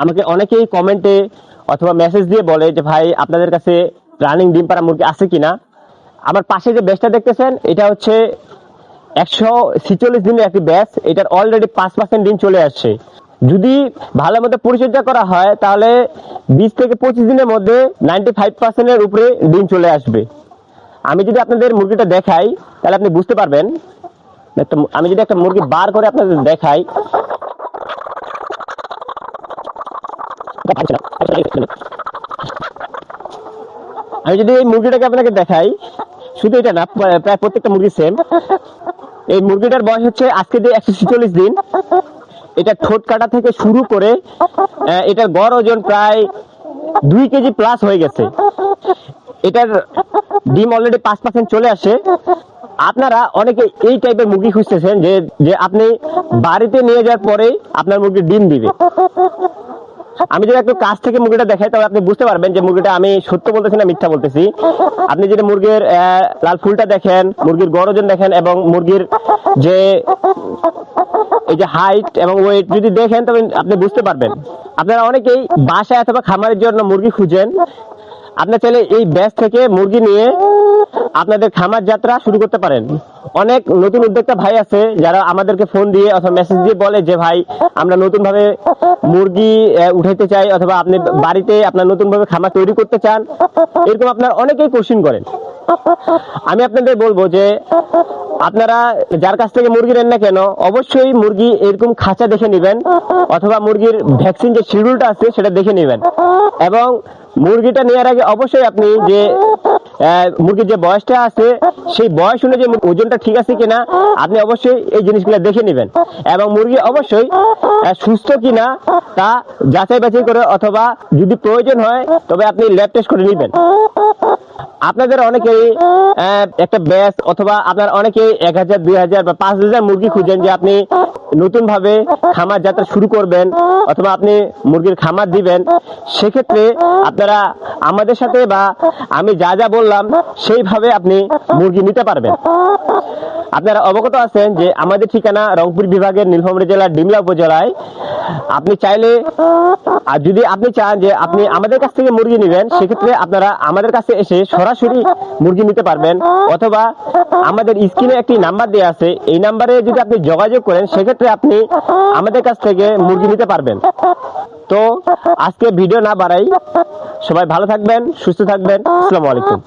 আমাকে অনেকেই কমেন্টে অথবা মেসেজ দিয়ে বলে যে ভাই আপনাদের কাছে রানিং ডিম পাড়া মুরগি আছে কিনা। আমার পাশে যে ব্যাচটা দেখতেছেন এটা হচ্ছে 146 দিনের একটি ব্যাচ, এটার অলরেডি 5% ডিম চলে আসছে। যদি ভালো মতো পরিচর্যা করা হয় তাহলে 20 থেকে 25 দিনের মধ্যে 95%-এর উপরে ডিম চলে আসবে। আমি যদি আপনাদের মুরগিটা দেখাই তাহলে আপনি বুঝতে পারবেন। আমি যদি একটা মুরগি বার করে আপনাদের দেখাই, আমি যদি এই মুরগিটাকে আপনাকে দেখাই, শুধু এটা না প্রায় প্রত্যেকটা মুরগি সেম। এই মুরগিটার বয়স হচ্ছে আজকে যে 146 দিন। এটা ঠোঁট কাটা থেকে শুরু করে এটার গড় ওজন প্রায় 2 কেজি প্লাস হয়ে গেছে। এটার ডিম অলরেডি 5% চলে আসে। আপনারা অনেকে এই টাইপের মুরগি খুঁজতেছেন যে যে আপনি বাড়িতে নিয়ে যাওয়ার পরে আপনার মুরগি ডিম দিবে। আমি যদি একটু কাছ থেকে মুরগিটা দেখাই তাহলে আপনি বুঝতে পারবেন যে মুরগিটা আমি সত্য বলতেছি না মিথ্যা বলতেছি। আপনি যদি মুরগির লাল ফুলটা দেখেন, মুরগির গড় ওজন দেখেন এবং মুরগির যে এই যে হাইট এবং ওয়েট যদি দেখেন তবে আপনি বুঝতে পারবেন। আপনারা অনেকেই বাসায় অথবা খামারের জন্য মুরগি খুঁজেন। আপনার চাইলে এই ব্যাচ থেকে মুরগি নিয়ে আপনাদের খামার যাত্রা শুরু করতে পারেন। অনেক নতুন উদ্যোক্তা ভাই আছে যারা আমাদেরকে ফোন দিয়ে অথবা মেসেজ দিয়ে বলে যে ভাই আমরা নতুন ভাবে মুরগি উঠাইতে চাই অথবা আপনি বাড়িতে আপনার নতুন ভাবে খামার তৈরি করতে চান, এরকম আপনার অনেকেই কোশ্চিন করেন। আমি আপনাদের বলবো যে আপনারা যার কাছ থেকে মুরগি নেন না কেন অবশ্যই মুরগি এরকম খাঁচা দেখে নেবেন অথবা মুরগির ভ্যাকসিন যে শিডিউলটা আছে সেটা দেখে নেবেন। এবং মুরগিটা নেওয়ার আগে অবশ্যই আপনি যে মুরগির যে বয়সটা আছে সেই বয়স অনুযায়ী ওজনটা ঠিক আছে কিনা আপনি অবশ্যই এই জিনিসগুলো দেখে নেবেন। এবং মুরগি অবশ্যই সুস্থ কিনা তা যাচাই বাছাই করে অথবা যদি প্রয়োজন হয় তবে আপনি ল্যাব টেস্ট করে নেবেন। আপনাদের অনেকেই একটা ব্যাচ অথবা আপনার অনেকে 1000, 2000 বা 5000 মুরগি খুঁজেন যে আপনি নতুন ভাবে খামার যাত্রা শুরু করবেন অথবা আপনি মুরগির খামার দিবেন। সেক্ষেত্রে আপনারা আমাদের সাথে বা আমি যা যা বললাম সেইভাবে আপনি মুরগি নিতে পারবেন। আপনারা অবগত আছেন যে আমাদের ঠিকানা রংপুর বিভাগের নীলফামারী জেলার ডিমলা উপজেলায়। আপনি চাইলে আর যদি আপনি চান যে আপনি আমাদের কাছ থেকে মুরগি নেবেন সেক্ষেত্রে আপনারা আমাদের কাছে এসে সরাসরি মুরগি নিতে পারবেন অথবা আমাদের স্ক্রিনে একটি নাম্বার দেওয়া আছে, এই নাম্বারে যদি আপনি যোগাযোগ করেন সেক্ষেত্রে আপনি আমাদের কাছ থেকে মুরগি নিতে পারবেন। তো আজকে ভিডিও না বাড়াই, সবাই ভালো থাকবেন, সুস্থ থাকবেন। আসসালামু আলাইকুম।